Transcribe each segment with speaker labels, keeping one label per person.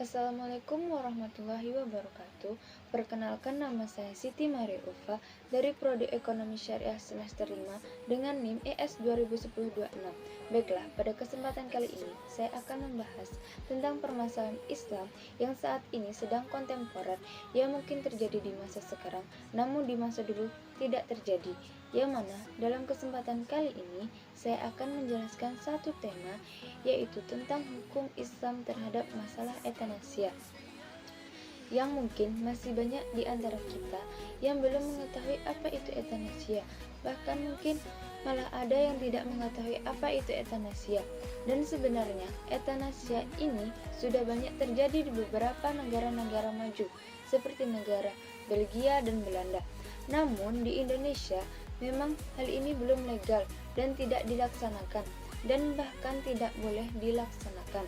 Speaker 1: Assalamualaikum warahmatullahi wabarakatuh. Perkenalkan, nama saya Siti Maria Ulfa dari Prodi Ekonomi Syariah semester 5 dengan NIM ES 2010-26. Baiklah, pada kesempatan kali ini saya akan membahas tentang permasalahan Islam yang saat ini sedang kontemporer, yang mungkin terjadi di masa sekarang namun di masa dulu tidak terjadi. Yang mana dalam kesempatan kali ini saya akan menjelaskan satu tema, yaitu tentang hukum Islam terhadap masalah euthanasia, yang mungkin masih banyak di antara kita yang belum mengetahui apa itu euthanasia. Bahkan mungkin malah ada yang tidak mengetahui apa itu euthanasia. Dan sebenarnya euthanasia ini sudah banyak terjadi di beberapa negara-negara maju seperti negara Belgia dan Belanda. Namun di Indonesia memang hal ini belum legal dan tidak dilaksanakan, dan bahkan tidak boleh dilaksanakan.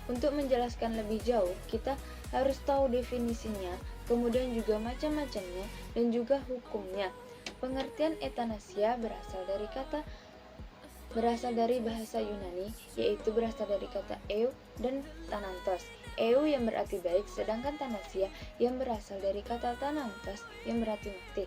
Speaker 1: Untuk menjelaskan lebih jauh, kita harus tahu definisinya, kemudian juga macam-macamnya, dan juga hukumnya. Pengertian euthanasia berasal dari bahasa Yunani, yaitu berasal dari kata eu dan thanantos. Eu yang berarti baik, sedangkan thanasia yang berasal dari kata thanantos yang berarti mati.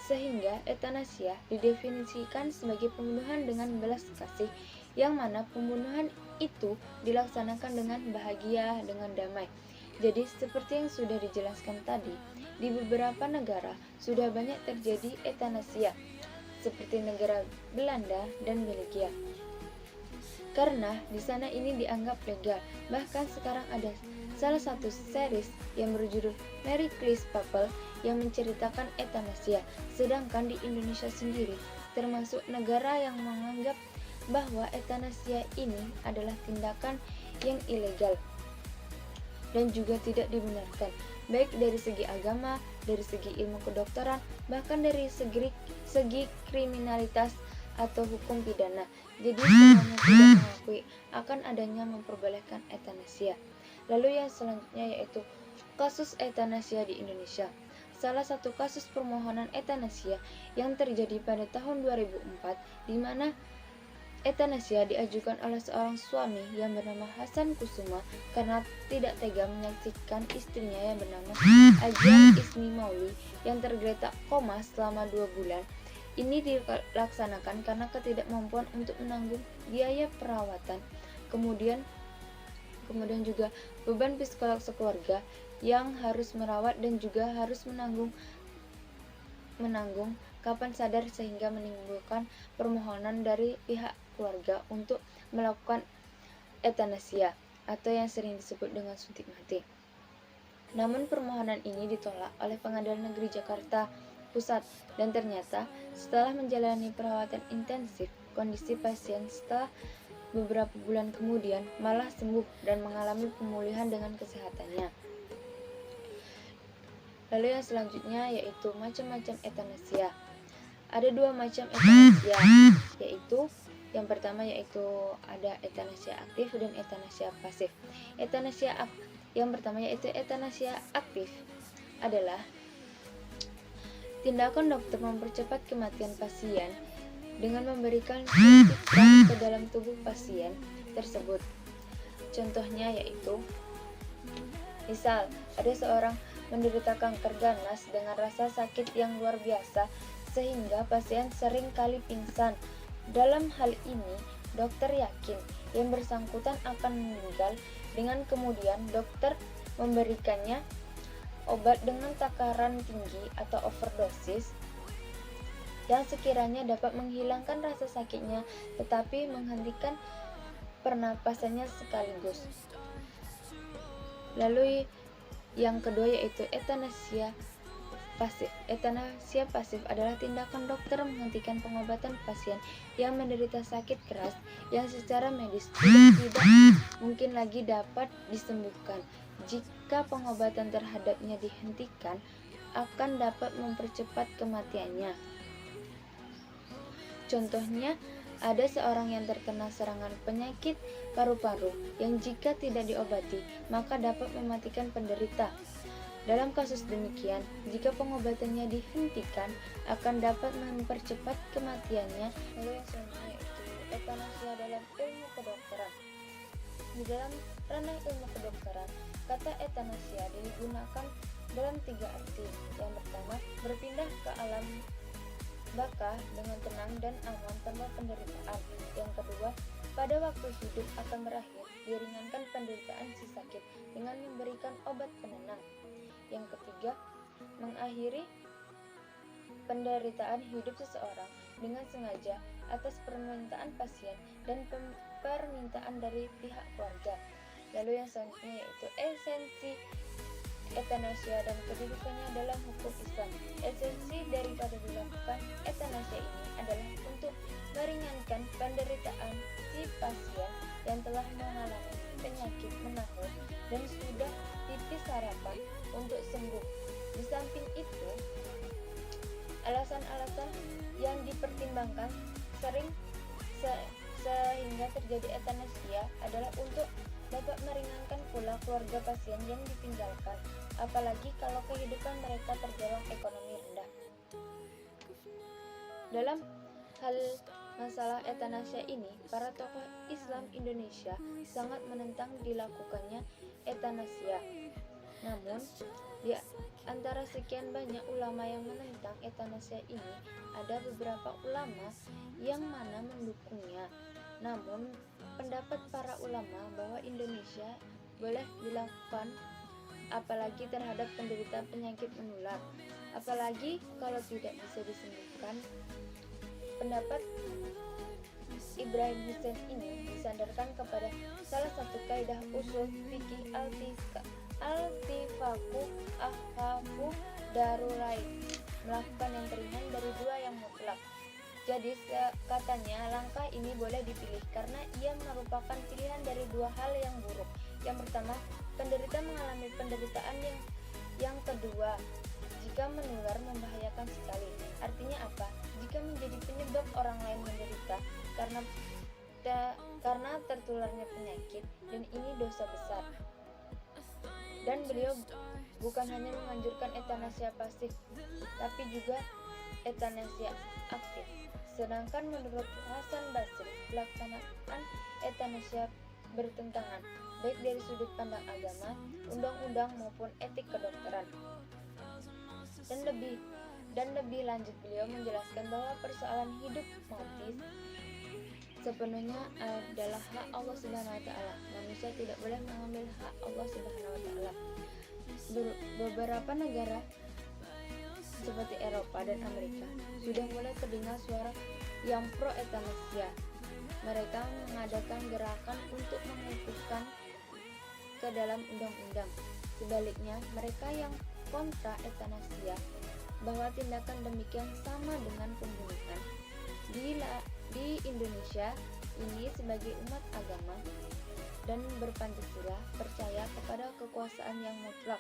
Speaker 1: Sehingga euthanasia didefinisikan sebagai pembunuhan dengan belas kasih, yang mana pembunuhan itu dilaksanakan dengan bahagia, dengan damai. Jadi seperti yang sudah dijelaskan tadi, di beberapa negara sudah banyak terjadi euthanasia, seperti negara Belanda dan Belgia. Karena di sana ini dianggap legal. Bahkan sekarang ada salah satu series yang berjudul Mary Cleese Papal yang menceritakan euthanasia. Sedangkan di Indonesia sendiri termasuk negara yang menganggap bahwa euthanasia ini adalah tindakan yang ilegal dan juga tidak dibenarkan, baik dari segi agama, dari segi ilmu kedokteran, bahkan dari segi kriminalitas atau hukum pidana. Jadi semuanya tidak mengakui akan adanya memperbolehkan euthanasia. Lalu yang selanjutnya yaitu kasus euthanasia di Indonesia. Salah satu kasus permohonan euthanasia yang terjadi pada tahun 2004, di mana euthanasia diajukan oleh seorang suami yang bernama Hasan Kusuma karena tidak tega menyaksikan istrinya yang bernama Ajian Ismi Mauli yang tergeletak koma selama 2 bulan. Ini dilaksanakan karena ketidakmampuan untuk menanggung biaya perawatan, kemudian juga beban psikolog sekeluarga yang harus merawat dan juga harus menanggung kapan sadar, sehingga menimbulkan permohonan dari pihak keluarga untuk melakukan euthanasia atau yang sering disebut dengan suntik mati. Namun permohonan ini ditolak oleh Pengadilan Negeri Jakarta Pusat, dan ternyata setelah menjalani perawatan intensif, kondisi pasien setelah beberapa bulan kemudian malah sembuh dan mengalami pemulihan dengan kesehatannya. Lalu yang selanjutnya yaitu macam-macam euthanasia. Ada 2 macam euthanasia, yaitu yang pertama yaitu ada euthanasia aktif dan euthanasia pasif. Yang pertama yaitu euthanasia aktif adalah tindakan dokter mempercepat kematian pasien dengan memberikan suntik ke dalam tubuh pasien tersebut. Contohnya yaitu, misal ada seorang menderita kanker ganas dengan rasa sakit yang luar biasa sehingga pasien sering kali pingsan. Dalam hal ini, dokter yakin yang bersangkutan akan meninggal, dengan kemudian dokter memberikannya obat dengan takaran tinggi atau overdosis yang sekiranya dapat menghilangkan rasa sakitnya tetapi menghentikan pernapasannya sekaligus. Lalu yang kedua yaitu euthanasia pasif. Euthanasia pasif adalah tindakan dokter menghentikan pengobatan pasien yang menderita sakit keras yang secara medis tidak mungkin lagi dapat disembuhkan. Jika pengobatan terhadapnya dihentikan, akan dapat mempercepat kematiannya. Contohnya, ada seorang yang terkena serangan penyakit paru-paru yang jika tidak diobati, maka dapat mematikan penderita. Dalam kasus demikian, jika pengobatannya dihentikan, akan dapat mempercepat kematiannya. Lalu yang selanjutnya yaitu euthanasia dalam ilmu kedokteran. Di dalam ranah ilmu kedokteran, kata etanasia digunakan dalam 3 arti. Yang pertama, berpindah ke alam baka dengan tenang dan aman tanpa penderitaan. Yang kedua, pada waktu hidup akan berakhir, diringankan penderitaan si sakit dengan memberikan obat penenang. Yang ketiga, mengakhiri penderitaan hidup seseorang dengan sengaja atas permintaan pasien dan permintaan dari pihak keluarga. Lalu yang selanjutnya yaitu esensi etanasia dan kedudukannya dalam hukum Islam. Esensi daripada dilakukan etanasia ini adalah untuk meringankan penderitaan si pasien yang telah mengalami penyakit menahun dan sudah tipis harapan untuk sembuh. Di samping itu, alasan-alasan yang dipertimbangkan sehingga terjadi etanasia adalah untuk dapat meringankan pula keluarga pasien yang ditinggalkan, apalagi kalau kehidupan mereka tergolong ekonomi rendah. Dalam hal masalah etanasia ini, para tokoh Islam Indonesia sangat menentang dilakukannya etanasia. Namun, di antara sekian banyak ulama yang menentang etanasia ini, ada beberapa ulama yang mana mendukungnya. Namun, pendapat para ulama bahwa Indonesia boleh dilakukan apalagi terhadap penderita penyakit menular, apalagi kalau tidak bisa disembuhkan. Pendapat Ibrahim Hussein ini disandarkan kepada salah satu kaidah usul fikih al-tifaku ahfafu darurain, melakukan yang teringan dari dua yang mutlak. Jadi katanya langkah ini boleh dipilih karena ia merupakan pilihan dari dua hal yang buruk. Yang pertama, penderita mengalami penderitaan yang kedua, jika menular membahayakan sekali. Artinya apa? Jika menjadi penyebab orang lain menderita karena tertularnya penyakit, dan ini dosa besar. Dan beliau bukan hanya menganjurkan etanasia pasif, tapi juga etanasia aktif. Sedangkan menurut Hasan Basri, pelaksanaan etanasia bertentangan baik dari sudut pandang agama, undang-undang maupun etik kedokteran. Dan lebih lanjut beliau menjelaskan bahwa persoalan hidup mati sepenuhnya adalah hak Allah Subhanahu wa taala. Manusia tidak boleh mengambil hak Allah Subhanahu wa taala. Beberapa negara seperti Eropa dan Amerika sudah mulai terdengar suara yang pro etanasia. Mereka mengadakan gerakan untuk mengukuhkan ke dalam undang-undang. Sebaliknya, mereka yang kontra etanasia bahwa tindakan demikian sama dengan pembunuhan. Di Indonesia ini sebagai umat agama dan berpancasila percaya kepada kekuasaan yang mutlak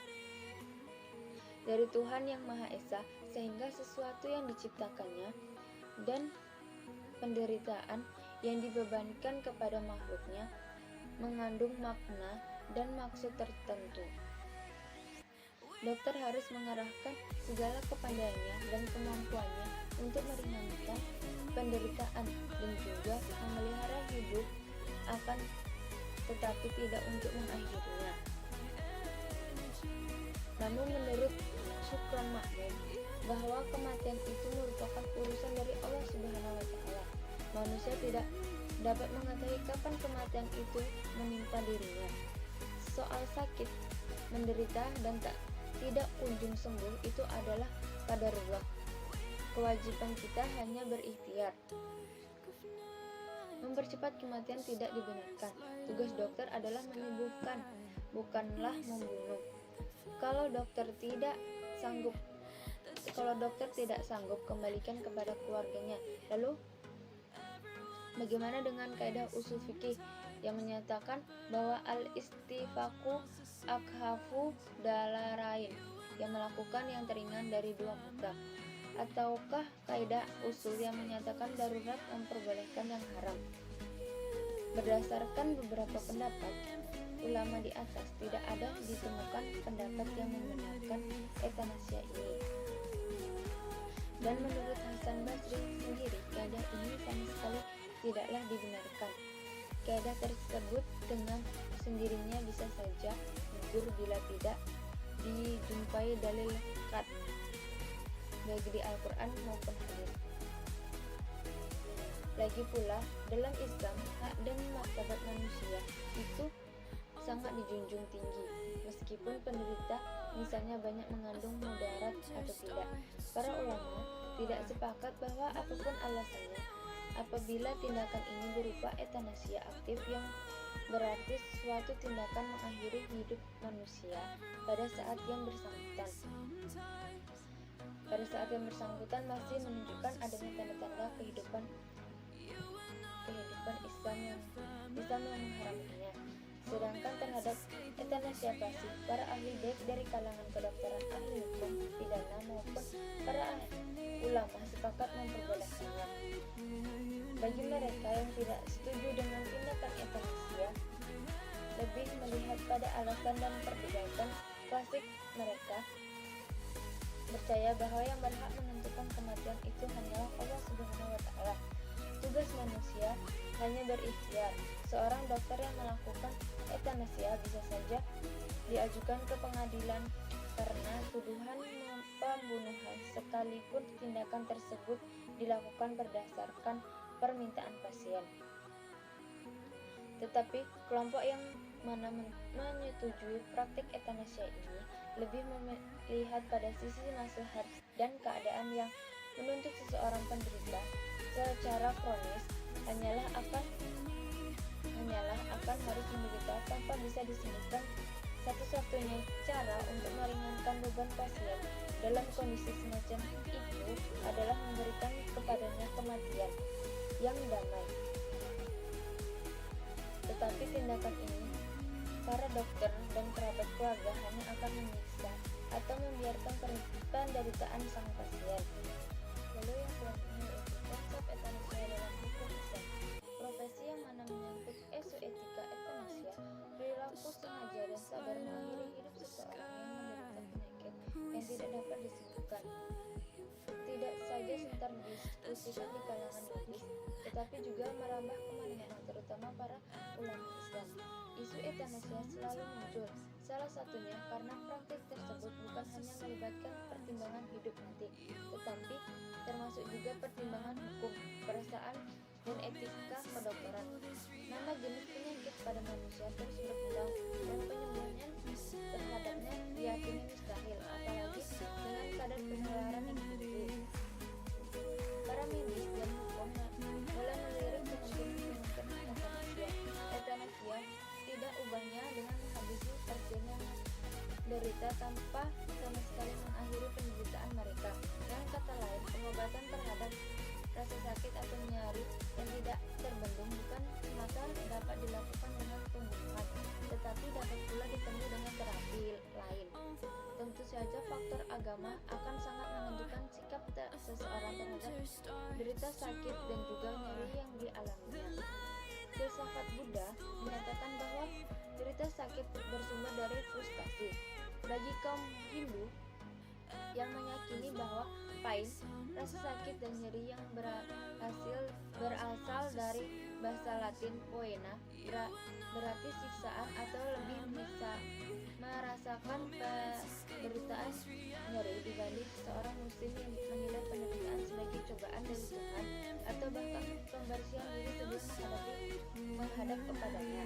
Speaker 1: dari Tuhan yang Maha Esa, sehingga sesuatu yang diciptakannya dan penderitaan yang dibebankan kepada makhluknya mengandung makna dan maksud tertentu. Dokter harus mengarahkan segala kepandaiannya dan kemampuannya untuk meringankan penderitaan dan juga memelihara hidup akan tetapi tidak untuk mengakhirinya. Namun menurut Syukron Makmum bahwa kematian itu merupakan urusan dari Allah Subhanahu wa taala. Manusia tidak dapat mengetahui kapan kematian itu menimpa dirinya. Soal sakit, menderita dan tidak kunjung sembuh itu adalah qadarullah. Kewajiban kita hanya berikhtiar. Mempercepat kematian tidak dibenarkan. Tugas dokter adalah menyembuhkan, bukanlah membunuh. Kalau dokter tidak sanggup, kembalikan kepada keluarganya. Lalu bagaimana dengan kaidah usul fikih yang menyatakan bahwa al-istifaku akhafu dalarain, yang melakukan yang teringan dari dua mutlak? Ataukah kaidah usul yang menyatakan darurat memperbolehkan yang haram? Berdasarkan beberapa pendapat ulama di atas, tidak ada ditemukan pendapat yang membenarkan etanasia ini. Dan menurut Hasan Basri sendiri, kaidah ini sama sekali tidaklah dibenarkan. Kaidah tersebut dengan sendirinya bisa saja gugur bila tidak dijumpai dalil qat' baik di Al-Quran maupun hadis. Lagi pula, dalam Islam, hak dan martabat manusia itu sangat dijunjung tinggi, meskipun penderita misalnya banyak mengandung mudarat atau tidak. Para ulama tidak sepakat bahwa apapun alasannya, apabila tindakan ini berupa euthanasia aktif yang berarti suatu tindakan mengakhiri hidup manusia pada saat yang bersangkutan masih menunjukkan adanya tanda-tanda kehidupan Islam yang mengharamkannya. Sedangkan terhadap euthanasia pasif, para ahli baik dari kalangan kedokteran, ahli hukum pidana maupun para ulama sepakat memperbolehkannya. Bagi mereka yang tidak setuju dengan tindakan euthanasia, lebih melihat pada alasan dan perdebatan klasik, mereka percaya bahwa yang berhak menentukan kematian itu hanyalah Allah Subhanahu wa Ta'ala. Tugas manusia hanya berikhtiar. Seorang dokter yang melakukan euthanasia bisa saja diajukan ke pengadilan karena tuduhan pembunuhan, sekalipun tindakan tersebut dilakukan berdasarkan permintaan pasien. Tetapi kelompok yang mana menyetujui praktik euthanasia ini lebih melihat pada sisi maslahat dan keadaan yang menuntut seseorang penderita secara kronis hanyalah akan harus menderita tanpa bisa disembuhkan. Satu-satunya cara untuk meringankan beban pasien dalam kondisi semacam itu adalah memberikan kepadanya kematian yang damai. Tetapi tindakan ini, para dokter dan kerabat keluarga hanya akan menyiksa atau membiarkan penderitaan sang pasien. Lalu yang selanjutnya yaitu konsep euthanasia dalam hukum Islam. Profesi yang mana menyangkut isu etika euthanasia, perilaku sengaja dan sadar mengakhiri hidup seseorang yang menderita penyakit yang tidak dapat disembuhkan. Tidak saja sebentar didiskusikan di kalangan medis, tetapi juga merambah kemana-mana, terutama para ulama Islam. Isu euthanasia selalu muncul, salah satunya karena praktik tersebut bukan hanya melibatkan pertimbangan hidup mati, tetapi termasuk juga pertimbangan hukum, perasaan, dan etika kedokteran. Nama jenis penyakit pada manusia terus berkembang dan penyembuhannya terhadapnya diyakini mustahil, apalagi dengan kadar penularan yang tinggi. Para medis dan hukum mulai melirik kemungkinan euthanasia. Euthanasia tidak ubahnya dengan menghabisi pasien yang menderita tanpa sama sekali mengakhiri penderitaan mereka. Dengan kata lain, pengobatan terhadap rasa sakit atau nyeri yang tidak terbendung bukan semata dapat dilakukan dengan pembunuhan, tetapi dapat pula ditemui dengan terapi lain. Tentu saja faktor agama akan sangat menentukan sikap seseorang terhadap derita sakit dan juga nyeri yang dialaminya. Filsafat Buddha menyatakan bahwa derita sakit bersumber dari frustasi. Bagi kaum Hindu yang meyakini bahwa pain, rasa sakit dan nyeri yang berasal dari bahasa Latin poena, berarti siksaan atau lebih merasakan penderitaan nyeri dibanding seorang muslim yang menilai penderitaan sebagai cobaan dari Tuhan atau bahkan pembersihan diri sebelum menghadap kepadanya.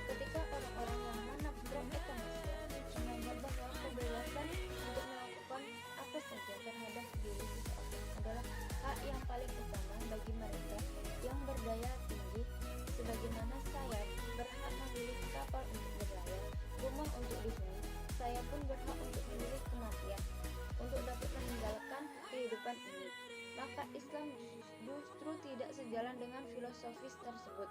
Speaker 1: Ketika orang-orang yang menafsirkan euthanasia menganggap bahwa kebebasan untuk melakukan apa saja terhadap diri seseorang adalah hak yang paling utama bagi mereka yang berdaya tinggi, sebagaimana saya berhak memilih kapal untuk berlayar, rumah untuk dihuni, saya pun berhak untuk memilih kematian, untuk dapat meninggalkan kehidupan ini. Maka Islam justru tidak sejalan dengan filosofis tersebut.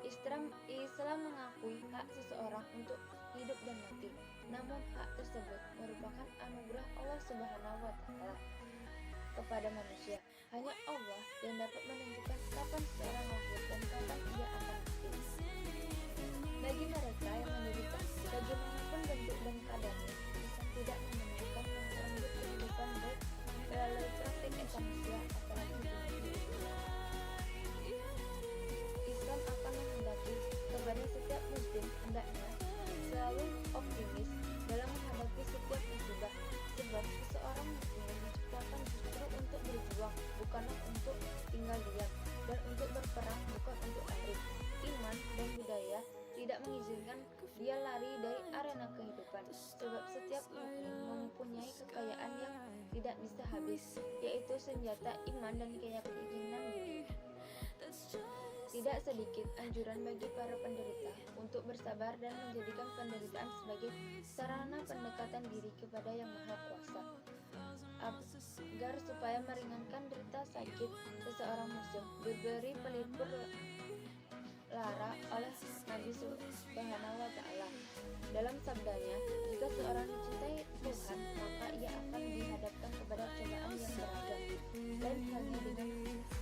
Speaker 1: Islam mengakui hak seseorang untuk hidup dan mati, namun hak tersebut merupakan anugerah Allah Subhanahu wa Ta'ala kepada manusia. Hanya Allah yang dapat menentukan kapan seseorang lahir dan kapan ia akan mati. Bagi mereka yang menderita bagaimanapun bentuk dan keadaannya, Islam tidak menemukan merenggut kehidupan baik melalui praktik euthanasia, apalagi di dunia. Islam kebaikan, sebab setiap mukmin mempunyai kekayaan yang tidak bisa habis, yaitu senjata iman dan keyakinan budi. Tidak sedikit anjuran bagi para penderita untuk bersabar dan menjadikan penderitaan sebagai sarana pendekatan diri kepada Yang Maha Kuasa, agar supaya meringankan derita sakit seseorang musuh. Diberi pelipur lara oleh Nabi Subhanahu wa Ta'ala dalam sabdanya, jika seorang mencintai Tuhan, maka ia akan dihadapkan kepada cobaan yang beragam, dan hanya dengan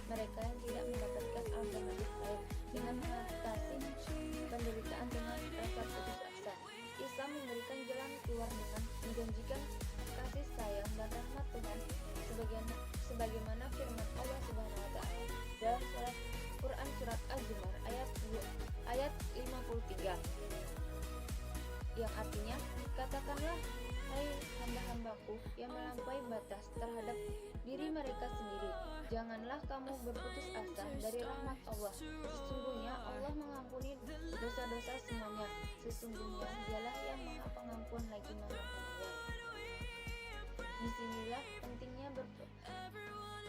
Speaker 1: mereka yang tidak mendapatkan alternatif lain dengan mengatasi penderitaan dengan rasa putus asa. Islam memberikan jalan keluar dengan menjanjikan kasih sayang dan rahmat Tuhan, sebagaimana firman Allah Subhanahu wa Ta'ala dalam Quran surat Az-Zumar ayat 53, yang artinya, katakanlah, hai hamba-hambaku yang melampaui batas terhadap diri mereka sendiri, janganlah kamu berputus asa dari rahmat Allah. Sesungguhnya Allah mengampuni dosa-dosa semuanya. Sesungguhnya Dialah yang Maha Pengampun lagi Maha Penyayang.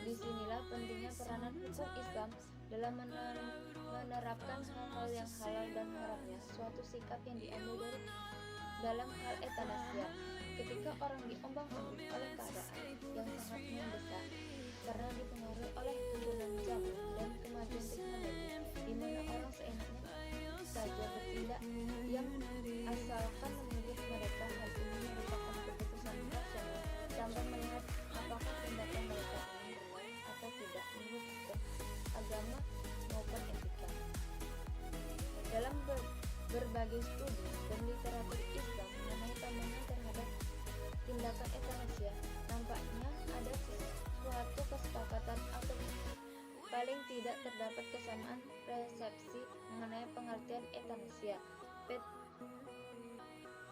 Speaker 1: Disinilah pentingnya peranan hukum Islam dalam menerapkan hal-hal yang halal dan haramnya, suatu sikap yang diambil dalam hal etanasia. Ketika orang diombang-ambing oleh keadaan yang sangat mendesak karena dipengaruhi oleh tuntunan zaman dan kemajuan teknologi, di mana orang seenaknya saja bertindak yang asalkan menurut mereka hal ini merupakan keputusan rasional tanpa melihat apakah tindakan mereka ini benar atau tidak menurut hukum, agama maupun etika. Dalam berbagai studi dan literatur Islam mengenai pandangan terhadap tindakan etanasia, nampaknya ada suatu kesepakatan atau paling tidak terdapat kesamaan persepsi mengenai pengertian etanasia.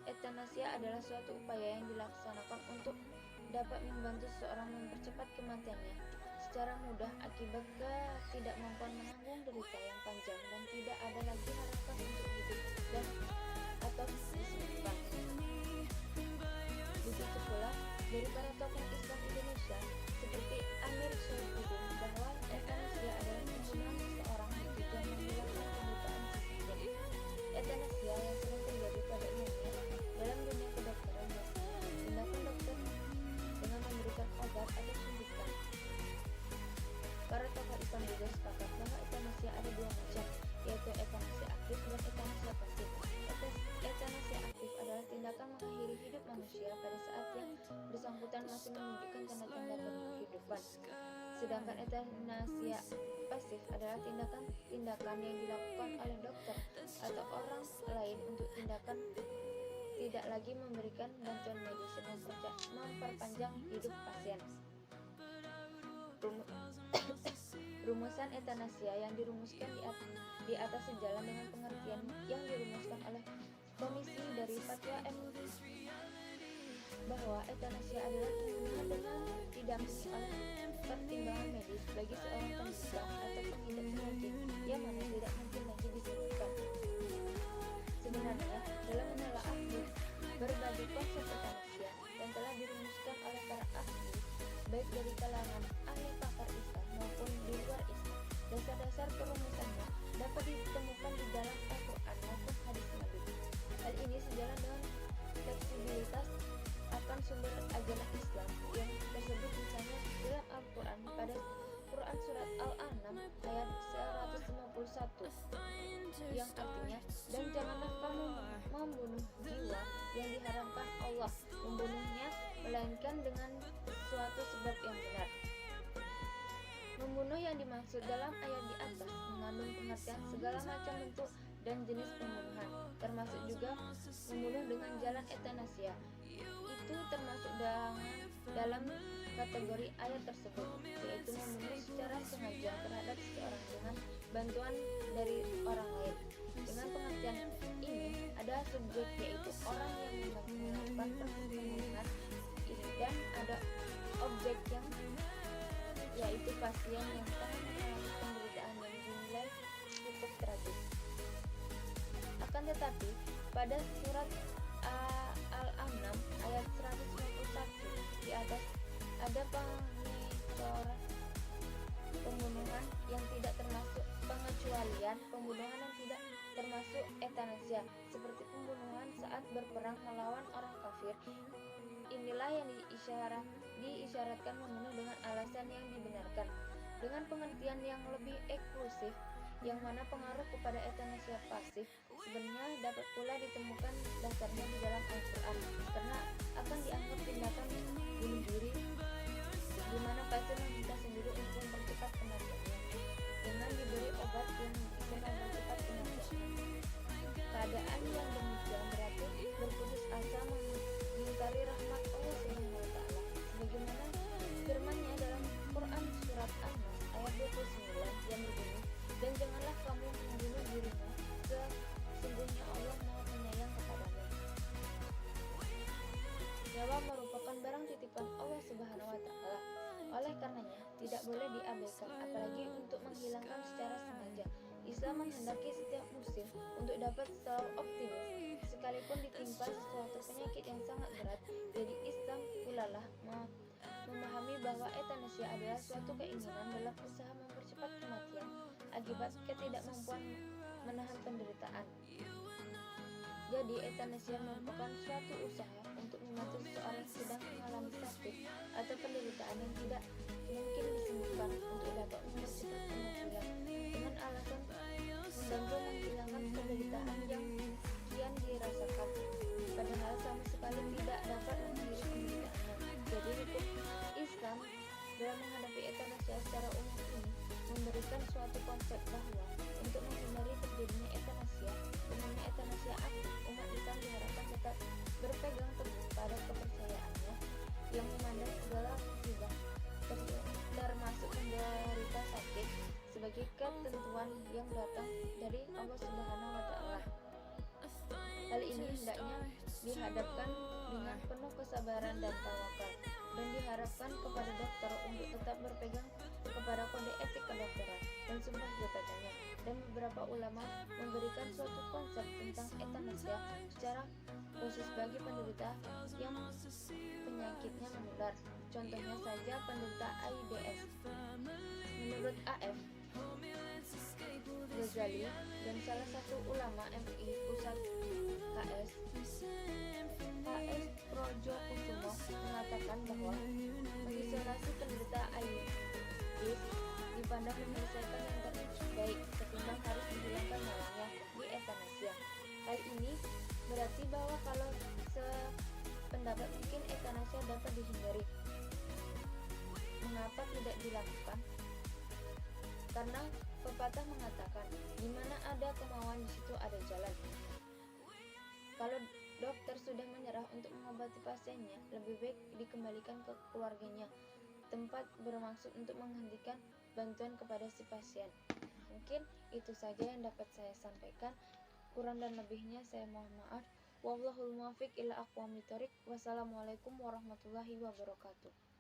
Speaker 1: Etanasia adalah suatu upaya yang dilaksanakan untuk dapat membantu seseorang mempercepat kematiannya secara mudah akibat ketidakmampuan menanggung derita yang panjang dan tidak ada lagi harapan untuk hidup dan atau disembuhkan. Begitu pula dari para tokoh Islam Indonesia seperti Amir Syaifuddin bahwa etanasia adalah pembunuhan seseorang dengan tujuan menghilangkan penderitaan psikis. Etanasia yang sering terjadi pada umumnya dalam dunia kedokteran biasanya tindakan dokter dengan memberikan obat atau suntikan. Para tokoh Islam juga sepakat bahwa etanasia ada dua macam, yaitu etanasia aktif dan etanasia pasif. Etanasia aktif adalah tindakan mengakhiri hidup manusia pada saat yang bersangkutan masih menunjukkan tanda-tanda kehidupan. Sedangkan etanasia pasif adalah tindakan yang dilakukan oleh dokter atau orang lain untuk tindakan tidak lagi memberikan bantuan medis yang memperpanjang hidup pasien. Rumusan etanasia yang dirumuskan di atas sejalan dengan pengertian yang dirumuskan oleh Komisi dari Fatwa MUI bahwa etanasia adalah pembunuhan dengan didampingi oleh pertimbangan medis bagi seorang penderita atau pengidap penyakit yang mana tidak mungkin lagi disembuhkan. Sebenarnya, dalam menelaah berbagai konsep etanasia yang telah dirumuskan oleh para ahli, baik dari kalangan ahli pakar Islam maupun di luar Islam, dasar-dasar perumusannya dapat ditemukan di dalam Al-Quran maupun hadis Nabi. Hal ini sejalan dengan fleksibilitas akan sumber ajaran Islam yang tersebut misalnya dalam Al-Quran pada Quran surat Al-An'am ayat 151 yang artinya, dan janganlah kamu membunuh jiwa yang diharamkan Allah membunuhnya melainkan dengan suatu sebab yang benar. Membunuh yang dimaksud dalam ayat di atas mengandung pengertian segala macam bentuk dan jenis pembunuhan, termasuk juga membunuh dengan jalan etanasia. Itu termasuk dalam kategori ayat tersebut, yaitu membunuh secara sengaja terhadap seseorang dengan bantuan dari orang lain. Dengan pengertian ini, ada subjek yaitu orang yang melakukan proses pembunuhan ini, dan ada objek yang yaitu pasien yang tengah mengalami penderitaan yang dinilai cukup tragis. Akan tetapi, pada surat Al-An'am ayat 151. Di atas ada pembunuhan yang tidak termasuk pengecualian pembunuhan yang tidak termasuk etanasia, seperti pembunuhan saat berperang melawan orang kafir. Inilah yang diisyaratkan membunuh dengan alasan yang dibenarkan, dengan pengertian yang lebih eksklusif, yang mana pengaruh kepada etanasia pasif sebenarnya dapat pula ditemukan dasarnya di dalam Al-Quran, karena akan dianggap tindakan bunuh diri di mana pasien meminta sendiri untuk mempercepat kematiannya dengan diberi obat yang bisa mempercepat kematiannya. Keadaan yang demikian berarti berputus asa mengingkari rahmat Allah Subhanahu wa Ta'ala, sebagaimana firman-Nya dalam Quran surat An-Nas ayat 29 yang berbunyi, dan janganlah kamu membunuh dirimu, sesungguhnya Allah Maha Penyayang kepadamu. Nyawa merupakan barang titipan Allah Subhanahu wa Ta'ala. Oleh karenanya tidak boleh diabaikan, apalagi untuk menghilangkan secara sengaja. Islam menghendaki setiap muslim untuk dapat selalu optimis sekalipun ditimpa suatu penyakit yang sangat berat. Jadi Islam pula lah memahami bahwa etanasia adalah suatu keinginan dalam usaha mempercepat kematian akibat ketidakmampuan menahan penderitaan. Jadi etanasia merupakan suatu usaha untuk membantu seseorang yang sedang mengalami sakit atau penderitaan yang tidak mungkin disembuhkan untuk dapat mempercepat kematian dengan alasan membantu menghilangkan penderitaan yang kian dirasakan, padahal sama sekali tidak dapat mengakhiri penderitaannya. Jadi hukum Islam dalam menghadapi etanasia secara umum ini memberikan suatu konsep bahwa untuk menghindari terjadinya etanasia, umumnya etanasia aktif, umat Islam diharapkan tetap berpegang teguh pada kepercayaannya yang memandang segala musibah termasuk menderita sakit sebagai ketentuan yang datang dari Allah Subhanahu wa Ta'ala. Hal ini hendaknya dihadapkan dengan penuh kesabaran dan tawakal, dan diharapkan kepada dokter untuk tetap berpegang kepada kode etik kedokteran dan sumpah jabatannya. Dan beberapa ulama memberikan suatu konsep tentang etanasia secara khusus bagi penderita yang penyakitnya menular. Contohnya saja penderita AIDS. Menurut A.F. Ghazali dan salah satu ulama MI Pusat KS Projokusumo mengatakan bahwa mengisolasi penderita AIDS dipandang menyelesaikan yang terbaik ketimbang harus menghilangkan nyawanya di etanasia. Hal ini berarti bahwa kalau sependapat mungkin etanasia dapat dihindari. Mengapa tidak dilakukan? Karena pepatah mengatakan, di mana ada kemauan di situ ada jalan. Kalau dokter sudah menyerah untuk mengobati pasiennya, lebih baik dikembalikan ke keluarganya, tempat bermaksud untuk menghentikan bantuan kepada si pasien. Mungkin itu saja yang dapat saya sampaikan. Kurang dan lebihnya saya mohon maaf. Wallahul muwaffiq ila aqwamit thoriq. Wassalamualaikum warahmatullahi wabarakatuh.